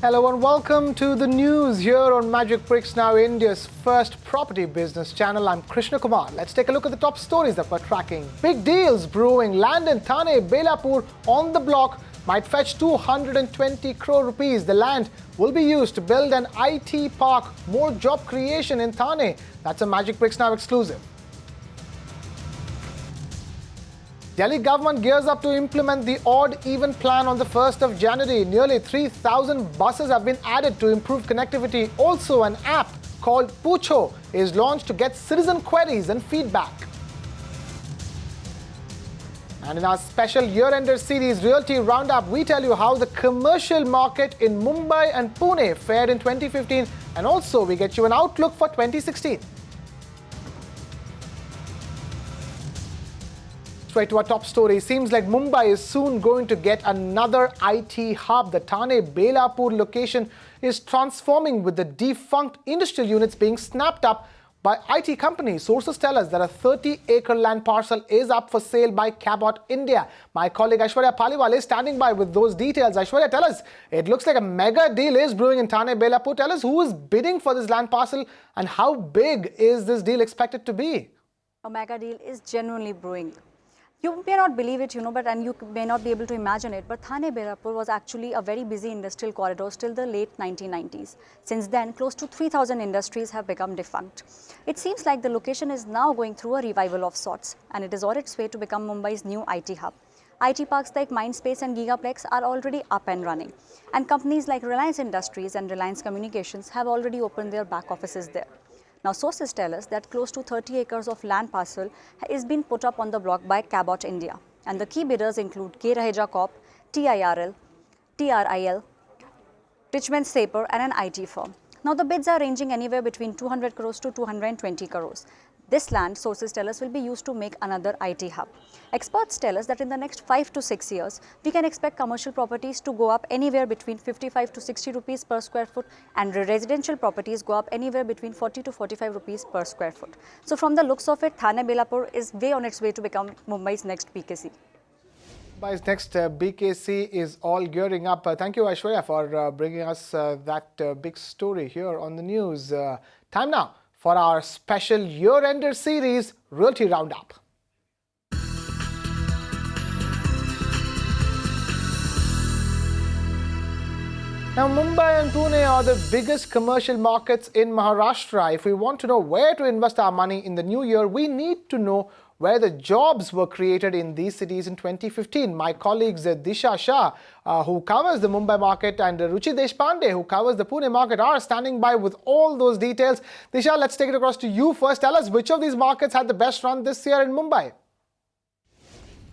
Hello and welcome to the news here on Magic Bricks, now India's first property business channel. I'm Krishna Kumar. Let's take a look at the top stories that we're tracking. Big deals brewing. Land in Thane, Belapur on the block might fetch 220 crore rupees. The land will be used to build an IT park. More job creation in Thane. That's a Magic Bricks Now exclusive. Delhi government gears up to implement the odd-even plan on the 1st of January. Nearly 3,000 buses have been added to improve connectivity. Also, an app called Pucho is launched to get citizen queries and feedback. And in our special year-ender series, Realty Roundup, we tell you how the commercial market in Mumbai and Pune fared in 2015. And also, we get you an outlook for 2016. Straight to our top story. Seems like Mumbai is soon going to get another IT hub. The Thane Belapur location is transforming, with the defunct industrial units being snapped up by IT companies. Sources tell us that a 30-acre land parcel is up for sale by Cabot India. My colleague Aishwarya Paliwal is standing by with those details. Aishwarya, tell us, it looks like a mega deal is brewing in Thane Belapur. Tell us, who is bidding for this land parcel and how big is this deal expected to be? A mega deal is genuinely brewing. You may not believe it, and you may not be able to imagine it, but Thane Belapur was actually a very busy industrial corridor till the late 1990s. Since then, close to 3,000 industries have become defunct. It seems like the location is now going through a revival of sorts, and it is on its way to become Mumbai's new IT hub. IT parks like Mindspace and Gigaplex are already up and running, and companies like Reliance Industries and Reliance Communications have already opened their back offices there. Now, sources tell us that close to 30 acres of land parcel is being put up on the block by Cabot India. And the key bidders include K. Raheja Corp, TIRL, Richmond Saper and an IT firm. Now, the bids are ranging anywhere between 200 crores to 220 crores. This land, sources tell us, will be used to make another IT hub. Experts tell us that in the next 5 to 6 years, we can expect commercial properties to go up anywhere between 55 to 60 rupees per square foot, and residential properties go up anywhere between 40 to 45 rupees per square foot. So from the looks of it, Thane Belapur is way on its way to become Mumbai's next BKC. Mumbai's next BKC is all gearing up. Thank you, Aishwarya, for bringing us that big story here on the news. Time now for our special year-ender series, Realty Roundup. Now, Mumbai and Pune are the biggest commercial markets in Maharashtra. If we want to know where to invest our money in the new year, we need to know where the jobs were created in these cities in 2015. My colleagues Disha Shah, who covers the Mumbai market, and Ruchi Deshpande, who covers the Pune market, are standing by with all those details. Disha, let's take it across to you first. Tell us, which of these markets had the best run this year in Mumbai?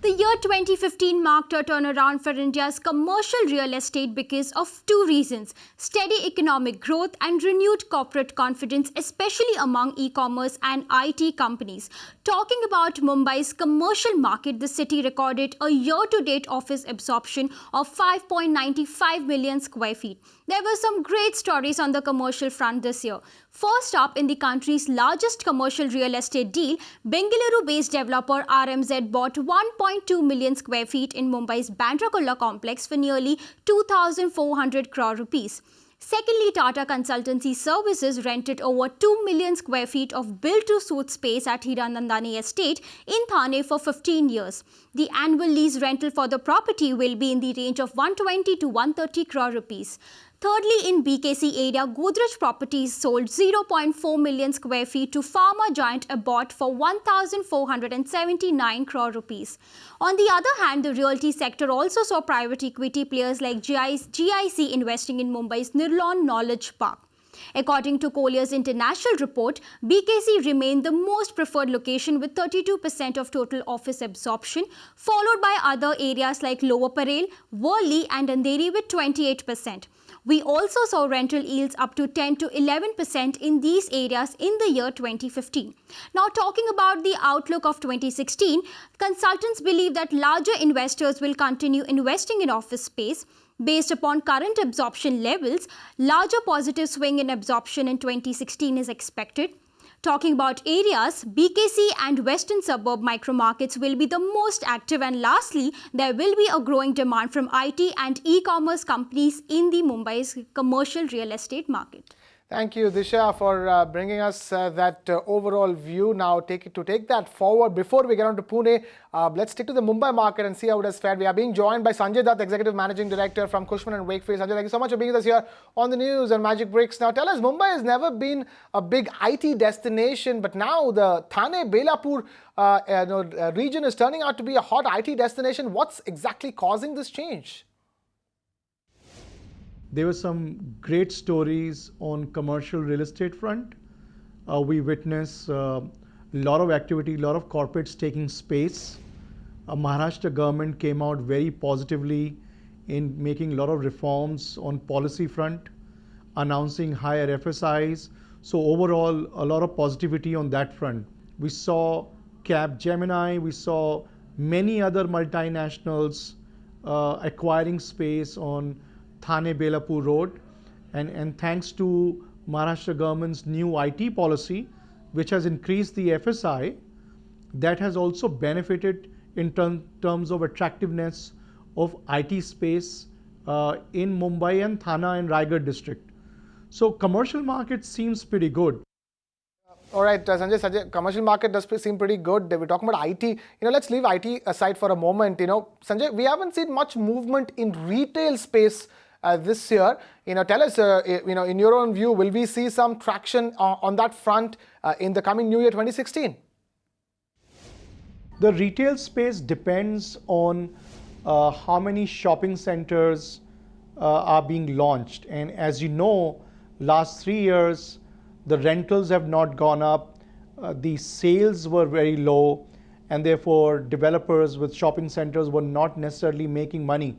The year 2015 marked a turnaround for India's commercial real estate because of two reasons: steady economic growth and renewed corporate confidence, especially among e-commerce and IT companies. Talking about Mumbai's commercial market, the city recorded a year-to-date office absorption of 5.95 million square feet. There were some great stories on the commercial front this year. First up, in the country's largest commercial real estate deal, Bengaluru-based developer RMZ bought 1.2 million square feet in Mumbai's Bandra Kurla complex for nearly 2,400 crore rupees. Secondly, Tata Consultancy Services rented over 2 million square feet of build-to-suit space at Hiranandani Estate in Thane for 15 years. The annual lease rental for the property will be in the range of 120 to 130 crore rupees. Thirdly, in BKC area, Godrej Properties sold 0.4 million square feet to pharma giant Abbott for 1,479 crore rupees. On the other hand, the realty sector also saw private equity players like GIC investing in Mumbai's Nirlawn Knowledge Park. According to Collier's international report, BKC remained the most preferred location with 32% of total office absorption, followed by other areas like Lower Parel, Worli and Andheri with 28%. We also saw rental yields up to 10 to 11% in these areas in the year 2015. Now, talking about the outlook of 2016, consultants believe that larger investors will continue investing in office space. Based upon current absorption levels, larger positive swing in absorption in 2016 is expected. Talking about areas, BKC and western suburb micro markets will be the most active, and lastly, there will be a growing demand from IT and e-commerce companies in the Mumbai's commercial real estate market. Thank you, Disha, for bringing us that overall view. Now, to take that forward, before we get on to Pune, let's stick to the Mumbai market and see how it has fared. We are being joined by Sanjay Dutt, Executive Managing Director from Cushman & Wakefield. Sanjay, thank you so much for being with us here on the news and Magic Bricks. Now, tell us, Mumbai has never been a big IT destination, but now the Thane Belapur region is turning out to be a hot IT destination. What's exactly causing this change? There were some great stories on commercial real estate front. We witnessed a lot of activity, a lot of corporates taking space. Maharashtra government came out very positively in making a lot of reforms on policy front, announcing higher FSIs. So overall, a lot of positivity on that front. We saw Capgemini, we saw many other multinationals acquiring space on Thane Belapur Road, and thanks to Maharashtra government's new IT policy, which has increased the FSI, that has also benefited in terms of attractiveness of IT space in Mumbai and Thane and Raigad district. So commercial market seems pretty good. All right, Sanjay, commercial market does seem pretty good. We're talking about IT. Let's leave IT aside for a moment. Sanjay, we haven't seen much movement in retail space this year. Tell us, in your own view, will we see some traction on that front in the coming New Year 2016? The retail space depends on how many shopping centers are being launched. And as you know, last 3 years, the rentals have not gone up, the sales were very low, and therefore developers with shopping centers were not necessarily making money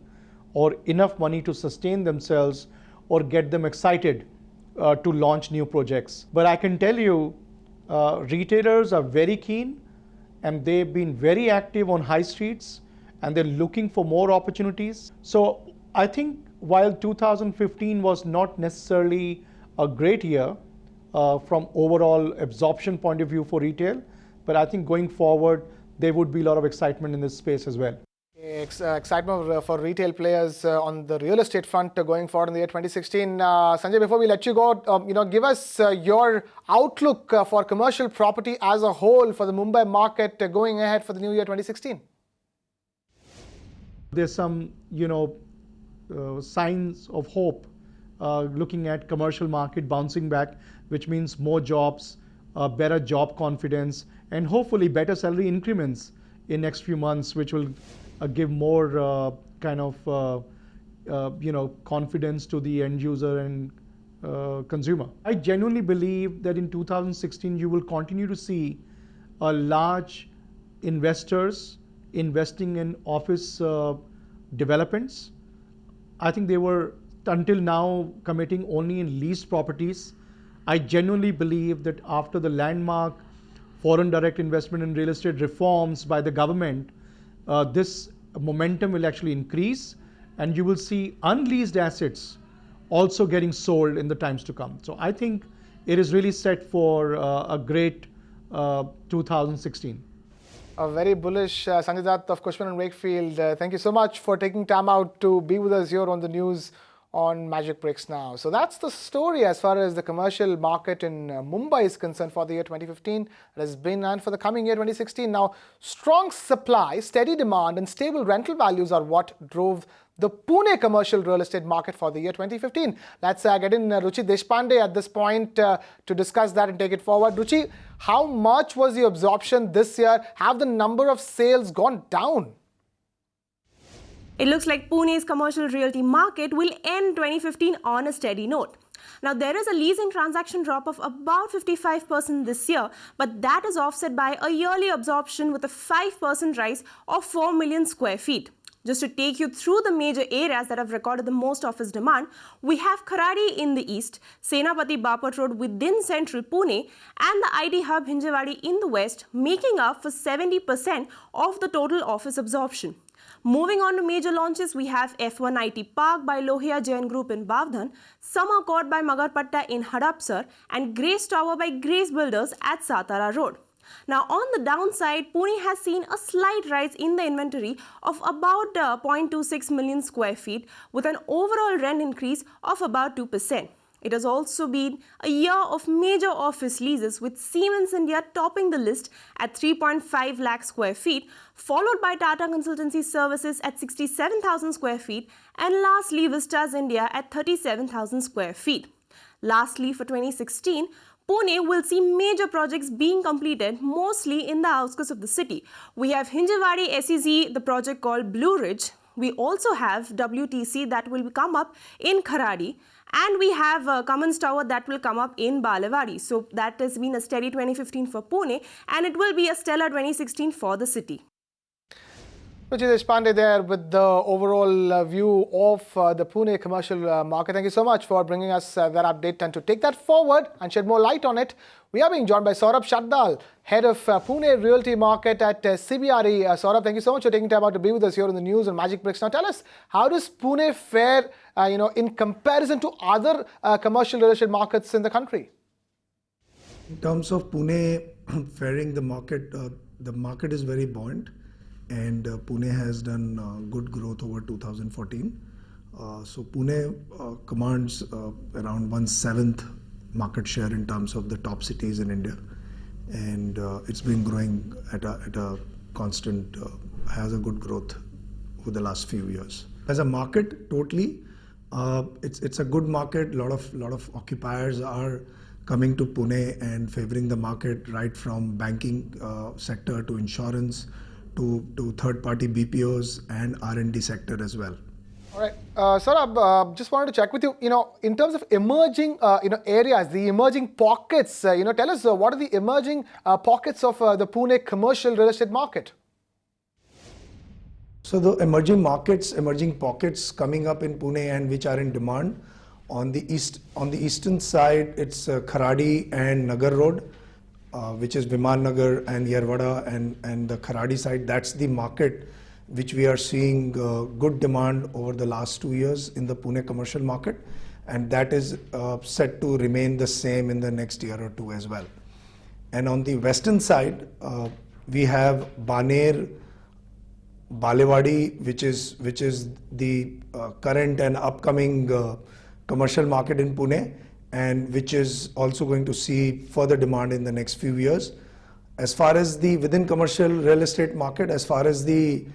or enough money to sustain themselves or get them excited to launch new projects. But I can tell you, retailers are very keen and they've been very active on high streets and they're looking for more opportunities. So I think while 2015 was not necessarily a great year from overall absorption point of view for retail, but I think going forward, there would be a lot of excitement in this space as well. Excitement for retail players on the real estate front going forward in the year 2016. Sanjay, before we let you go, give us your outlook for commercial property as a whole for the Mumbai market going ahead for the new year 2016. There's some, signs of hope looking at commercial market bouncing back, which means more jobs, better job confidence, and hopefully better salary increments in next few months, which will give more confidence to the end user and consumer. I genuinely believe that in 2016 you will continue to see large investors investing in office developments. I think they were until now committing only in leased properties. I genuinely believe that after the landmark foreign direct investment in real estate reforms by the government, this momentum will actually increase and you will see unleased assets also getting sold in the times to come. So I think it is really set for a great 2016. A very bullish Sanjay Dutt of Cushman & Wakefield. Thank you so much for taking time out to be with us here on the news on Magic Bricks Now. So that's the story as far as the commercial market in Mumbai is concerned for the year 2015. It has been, and for the coming year 2016. Now, strong supply, steady demand and stable rental values are what drove the Pune commercial real estate market for the year 2015. Let's get in Ruchi Deshpande at this point to discuss that and take it forward. Ruchi, how much was the absorption this year? Have the number of sales gone down? It looks like Pune's commercial realty market will end 2015 on a steady note. Now, there is a leasing transaction drop of about 55% this year, but that is offset by a yearly absorption with a 5% rise of 4 million square feet. Just to take you through the major areas that have recorded the most office demand, we have Kharadi in the east, Senapati Bapat Road within central Pune, and the IT hub Hinjewadi in the west, making up for 70% of the total office absorption. Moving on to major launches, we have F1 IT Park by Lohia Jain Group in Bavdhan, Summer Court by Magarpatta in Hadapsar, and Grace Tower by Grace Builders at Satara Road. Now, on the downside, Pune has seen a slight rise in the inventory of about 0.26 million square feet with an overall rent increase of about 2%. It has also been a year of major office leases with Siemens India topping the list at 3.5 lakh square feet, followed by Tata Consultancy Services at 67,000 square feet, and lastly Vistas India at 37,000 square feet. Lastly, for 2016, Pune will see major projects being completed mostly in the outskirts of the city. We have Hinjewadi SEZ, the project called Blue Ridge. We also have WTC that will come up in Kharadi. And we have Cummins Tower that will come up in Balewadi. So that has been a steady 2015 for Pune, and it will be a stellar 2016 for the city. Ruchi Deshpande there with the overall view of the Pune commercial market. Thank you so much for bringing us that update. And to take that forward and shed more light on it, we are being joined by Saurabh Shaddal, head of Pune Realty Market at CBRE. Saurabh, thank you so much for taking time out to be with us here in the news on Magic Bricks. Now tell us, how does Pune fare in comparison to other commercial real estate markets in the country? In terms of Pune faring, the market is very buoyant, and Pune has done good growth over 2014. So Pune commands around 1/7 market share in terms of the top cities in India, and it's been growing at a constant, has a good growth over the last few years. As a market, totally, it's a good market. Lot of occupiers are coming to Pune and favoring the market, right from banking sector to insurance to third-party BPOs and R&D sector as well. All right, Saurabh, just wanted to check with you. In terms of emerging, areas, the emerging pockets. Tell us what are the emerging pockets of the Pune commercial real estate market? So the emerging pockets coming up in Pune and which are in demand. On the eastern side, it's Kharadi and Nagar Road, which is Viman Nagar and Yerwada, and the Kharadi side. That's the market which we are seeing good demand over the last 2 years in the Pune commercial market, and that is set to remain the same in the next year or two as well. And on the western side, we have Baner, Balewadi, which is the current and upcoming commercial market in Pune, and which is also going to see further demand in the next few years. As far as the within commercial real estate market, as far as the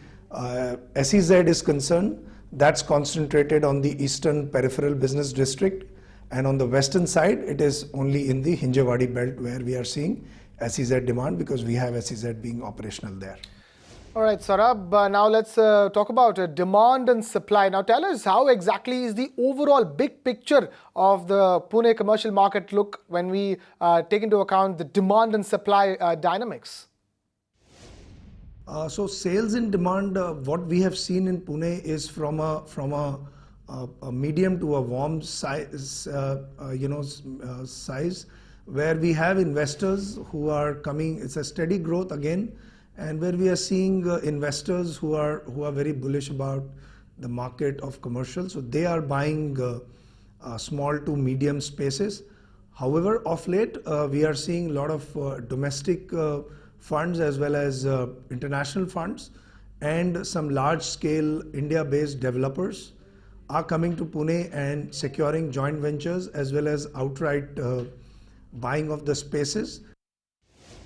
SEZ is concerned, that's concentrated on the eastern peripheral business district, and on the western side, it is only in the Hinjewadi belt where we are seeing SEZ demand, because we have SEZ being operational there. All right, Saurabh, now let's talk about demand and supply. Now tell us, how exactly is the overall big picture of the Pune commercial market look when we take into account the demand and supply dynamics? So sales and demand, what we have seen in Pune is from a medium to a warm size, size, where we have investors who are coming. It's a steady growth again, and where we are seeing investors who are very bullish about the market of commercial. So they are buying small to medium spaces. However, of late, we are seeing a lot of domestic funds as well as international funds, and some large-scale India-based developers are coming to Pune and securing joint ventures as well as outright buying of the spaces.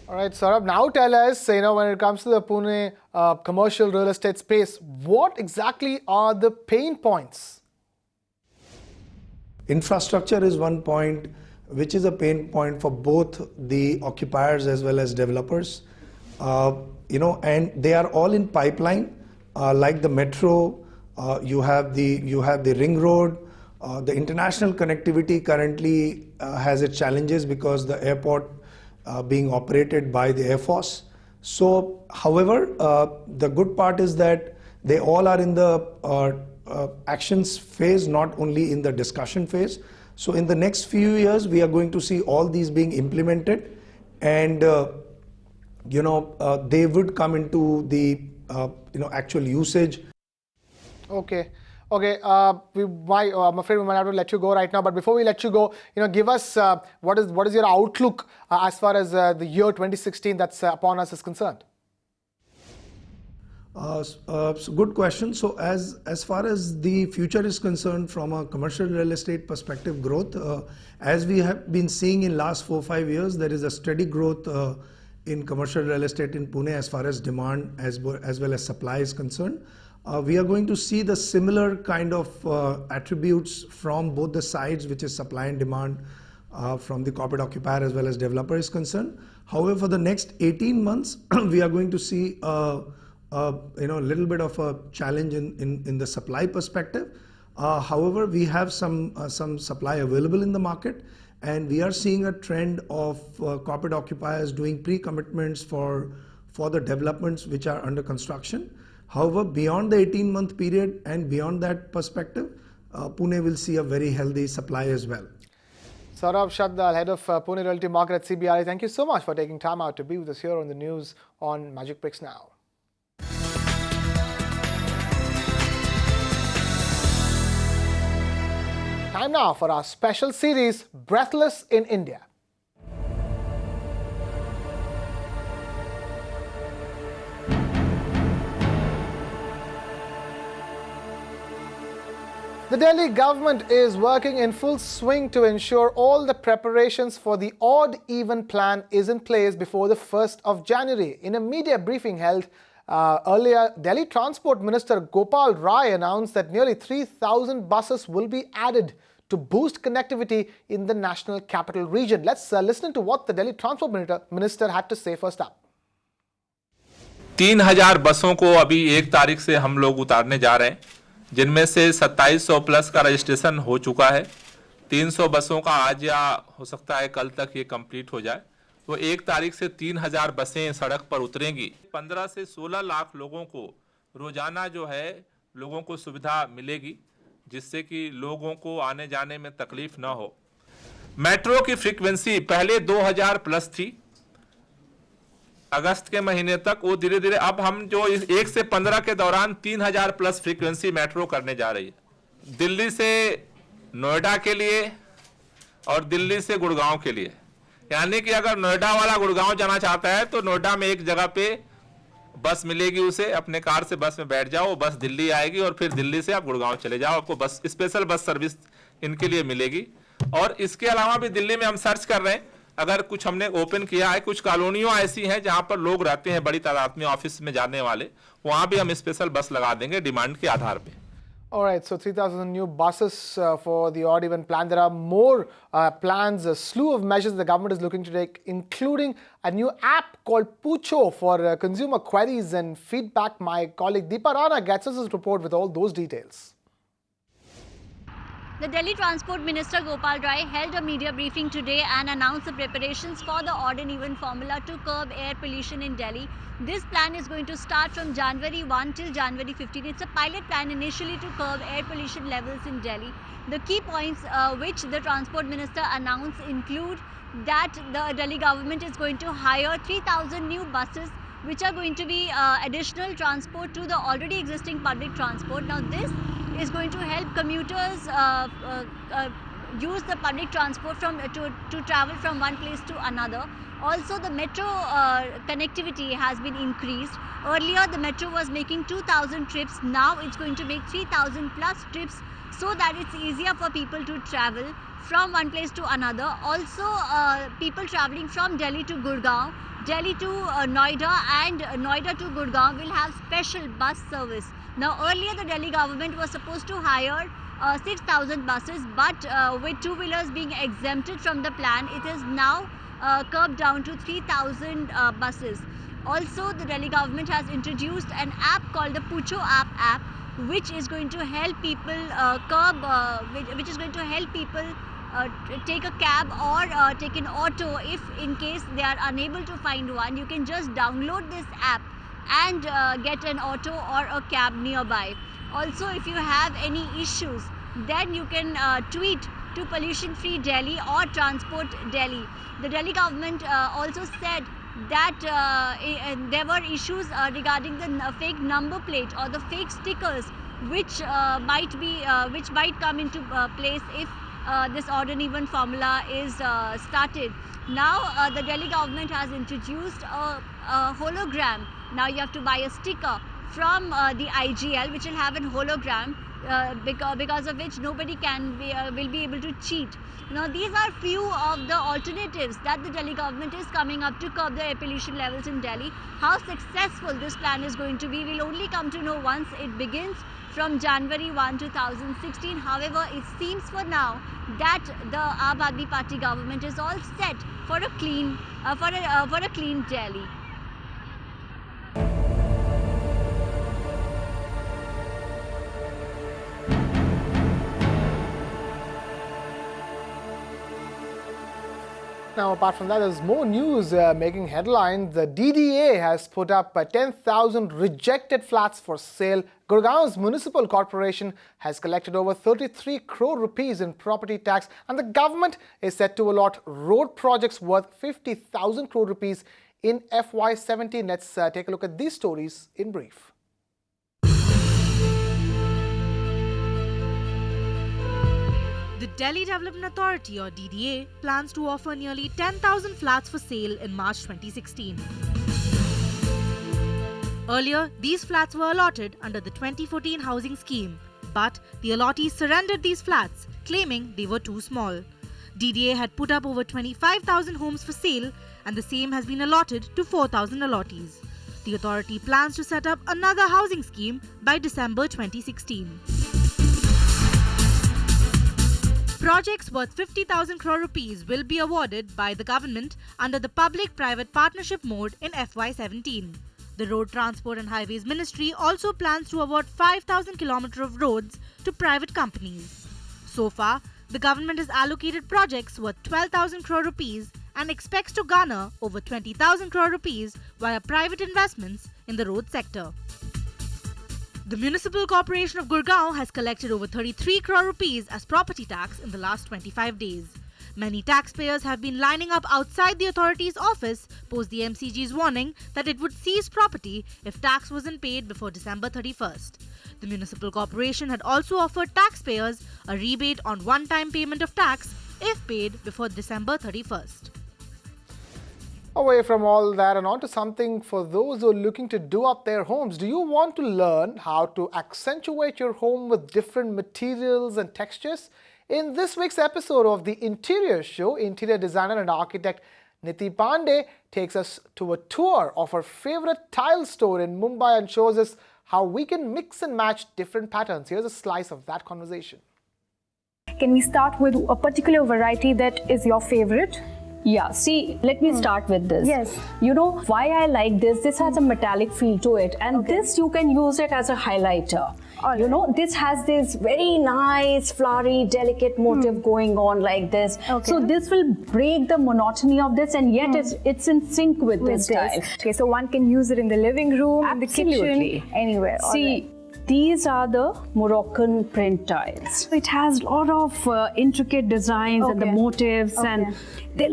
All right, Saurabh, now tell us, when it comes to the Pune commercial real estate space, what exactly are the pain points? Infrastructure is one point, which is a pain point for both the occupiers as well as developers. And they are all in pipeline, like the metro. You have the ring road. The international connectivity currently has its challenges because the airport being operated by the Air Force. So, however, the good part is that They all are in the actions phase, not only in the discussion phase. So in the next few years, we are going to see all these being implemented, and they would come into the actual usage. Okay. Okay, I'm afraid we might have to let you go right now. But before we let you go, give us what is your outlook as far as the year 2016 that's upon us is concerned. So good question. So as far as the future is concerned, from a commercial real estate perspective, growth, as we have been seeing in last 4-5 years, there is a steady growth in commercial real estate in Pune as far as demand as well as supply is concerned. We are going to see the similar kind of attributes from both the sides, which is supply and demand, from the corporate occupier as well as developer is concerned. However, for the next 18 months, we are going to see a little bit of a challenge in the supply perspective. However, we have some supply available in the market, and we are seeing a trend of corporate occupiers doing pre-commitments for the developments which are under construction. However, beyond the 18-month period and beyond that perspective, Pune will see a very healthy supply as well. Saurabh Shabdal, head of Pune Realty Market at CBRE, thank you so much for taking time out to be with us here on the news on Magic Bricks Now. Time now for our special series, Breathless in India. The Delhi government is working in full swing to ensure all the preparations for the odd-even plan is in place before the 1st of January. In a media briefing held earlier, Delhi Transport Minister Gopal Rai announced that nearly 3,000 buses will be added to boost connectivity in the national capital region. Let's listen to what the Delhi Transport Minister had to say first up. 3,000 बसों को अभी 1 तारीख से हम लोग उतारने जा रहे हैं, जिनमें से 2700 प्लस का रजिस्ट्रेशन हो चुका है। 300 बसों का आज या हो सकता है कल तक ये कंप्लीट हो जाए। तो 1 तारीख से 3,000 बसें सड़क पर उतरेंगी। 15 से 16 लाख लोगों को रोजाना जो है लोगों को सुविधा मिलेगी, जिससे कि लोगों को आने जाने में तकलीफ ना हो। मेट्रो की फ्रीक्वेंसी पहले 2000 प्लस थी, अगस्त के महीने तक वो धीरे धीरे अब हम जो 1 से 15 के दौरान 3000 प्लस फ्रीक्वेंसी मेट्रो करने जा रही है। दिल्ली से नोएडा के लिए और दिल्ली से गुड़गांव के लिए, यानी कि अगर नोएडा वाला गुड़गांव जाना चाहता है तो नोएडा में एक जगह पे बस मिलेगी, उसे अपने कार से बस में बैठ जाओ, बस दिल्ली आएगी और फिर दिल्ली से आप गुड़गांव चले जाओ, आपको बस स्पेशल बस सर्विस इनके लिए मिलेगी। और इसके अलावा भी दिल्ली में हम सर्च कर रहे हैं, अगर कुछ हमने ओपन किया है, कुछ कॉलोनियां ऐसी हैं जहां पर लोग रहते हैं बड़ी तादाद में ऑफिस में जाने वाले, वहां भी हम स्पेशल बस लगा देंगे डिमांड के आधार पे। All right, so 3,000 new buses for the odd-even plan. There are more plans, a slew of measures the government is looking to take, including a new app called Pucho for consumer queries and feedback. My colleague Deepa Rana gets us this report with all those details. The Delhi Transport Minister Gopal Rai held a media briefing today and announced the preparations for the odd and even formula to curb air pollution in Delhi. This plan is going to start from January 1 till January 15. It's a pilot plan initially to curb air pollution levels in Delhi. The key points which the Transport Minister announced include that the Delhi government is going to hire 3,000 new buses which are going to be additional transport to the already existing public transport. Now this is going to help commuters use the public transport to travel from one place to another. Also, the metro connectivity has been increased. Earlier, the metro was making 2,000 trips. Now, it's going to make 3,000 plus trips so that it's easier for people to travel from one place to another. Also, people traveling from Delhi to Gurgaon, Delhi to Noida and Noida to Gurgaon will have special bus service. Now, earlier the Delhi government was supposed to hire 6,000 buses, but with two-wheelers being exempted from the plan, it is now curbed down to 3,000 buses. Also, the Delhi government has introduced an app called the Pucho app, which is going to help people which is going to help people take a cab or take an auto if in case they are unable to find one. You can just download this app and get an auto or a cab nearby. Also, if you have any issues, then you can tweet to Pollution Free Delhi or Transport Delhi. The Delhi government also said that there were issues regarding the fake number plate or the fake stickers, which might come into place if this odd and even formula is started. Now the Delhi government has introduced a hologram. Now you have to buy a sticker from the IGL, which will have a hologram, because of which nobody will be able to cheat. Now these are few of the alternatives that the Delhi government is coming up to curb the air pollution levels in Delhi. How successful this plan is going to be, we'll only come to know once it begins from January 1, 2016. However, it seems for now that the Aam Aadmi Party government is all set for a clean Delhi. Now, apart from that, there's more news making headlines. The DDA has put up 10,000 rejected flats for sale. Gurgaon's municipal corporation has collected over 33 crore rupees in property tax, and the government is set to allot road projects worth 50,000 crore rupees in FY17. Let's take a look at these stories in brief. The Delhi Development Authority, or DDA, plans to offer nearly 10,000 flats for sale in March 2016. Earlier, these flats were allotted under the 2014 housing scheme, but the allottees surrendered these flats, claiming they were too small. DDA had put up over 25,000 homes for sale, and the same has been allotted to 4,000 allottees. The authority plans to set up another housing scheme by December 2016. Projects worth 50,000 crore rupees will be awarded by the government under the public-private partnership mode in FY17. The Road Transport and Highways Ministry also plans to award 5,000 kilometers of roads to private companies. So far, the government has allocated projects worth 12,000 crore rupees and expects to garner over 20,000 crore rupees via private investments in the road sector. The Municipal Corporation of Gurgaon has collected over 33 crore rupees as property tax in the last 25 days. Many taxpayers have been lining up outside the authority's office post the MCG's warning that it would seize property if tax wasn't paid before December 31st. The Municipal Corporation had also offered taxpayers a rebate on one-time payment of tax if paid before December 31st. Away from all that and on to something for those who are looking to do up their homes. Do you want to learn how to accentuate your home with different materials and textures? In this week's episode of The Interior Show, interior designer and architect Niti Pandey takes us to a tour of her favorite tile store in Mumbai and shows us how we can mix and match different patterns. Here's a slice of that conversation. Can we start with a particular variety that is your favorite? Yeah, see, let me start with this. Yes. You know why I like this? This has a metallic feel to it, and this you can use it as a highlighter. You know, this has this very nice, flowery, delicate motif going on like this. So this will break the monotony of this, and yet it's in sync with this style. Okay, so one can use it in the living room, in the kitchen, anywhere. See, these are the Moroccan print tiles. It has a lot of intricate designs and the motifs, and they're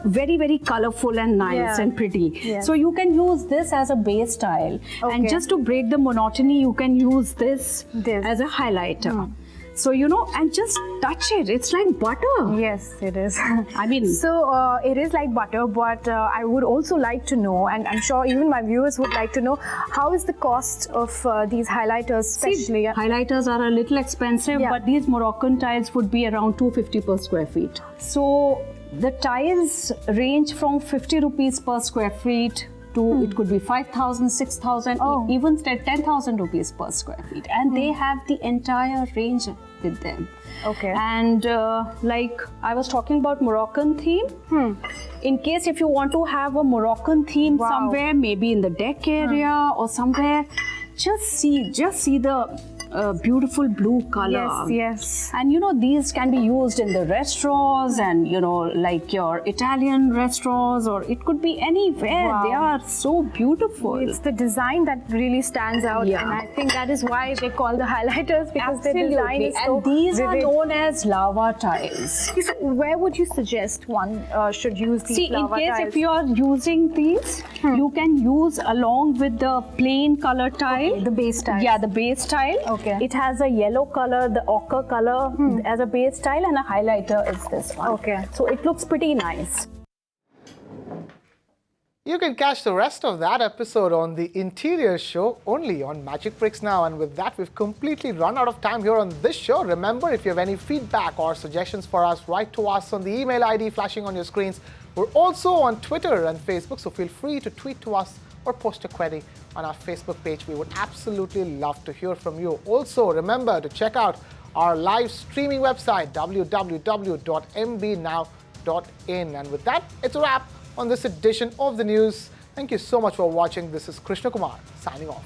very, very colorful and nice and pretty. So you can use this as a base tile, and just to break the monotony, you can use this as a highlighter. So, you know, and just touch it. It's like butter. Yes, it is. I mean, so it is like butter, but I would also like to know, and I'm sure even my viewers would like to know, how is the cost of these highlighters, especially? Highlighters are a little expensive, but these Moroccan tiles would be around 250 per square feet. So the tiles range from 50 rupees per square feet to it could be 5,000, 6,000, even 10,000 rupees per square feet, and they have the entire range with them. And like I was talking about Moroccan theme, in case if you want to have a Moroccan theme somewhere, maybe in the deck area or somewhere, just see the beautiful blue color. Yes, yes. And these can be used in the restaurants and like your Italian restaurants, or it could be anywhere. Wow. They are so beautiful. It's the design that really stands out, Yeah. and I think that is why they call the highlighters, because their design is so and these vivid. are known as lava tiles. So where would you suggest one should use these See, in lava case tiles? if you are using these, you can use along with the plain color tile. Okay, the base tile. Yeah, the base tile. Okay. It has a yellow color, the ochre color as a base tile, and a highlighter is this one. Okay. So it looks pretty nice. You can catch the rest of that episode on the Interior Show only on Magic Bricks now. And with that, we've completely run out of time here on this show. Remember, if you have any feedback or suggestions for us, write to us on the email ID flashing on your screens. We're also on Twitter and Facebook, so feel free to tweet to us or post a query on our Facebook page. We would absolutely love to hear from you. Also, remember to check out our live streaming website, www.mbnow.in. And with that, it's a wrap on this edition of the news. Thank you so much for watching. This is Krishna Kumar signing off.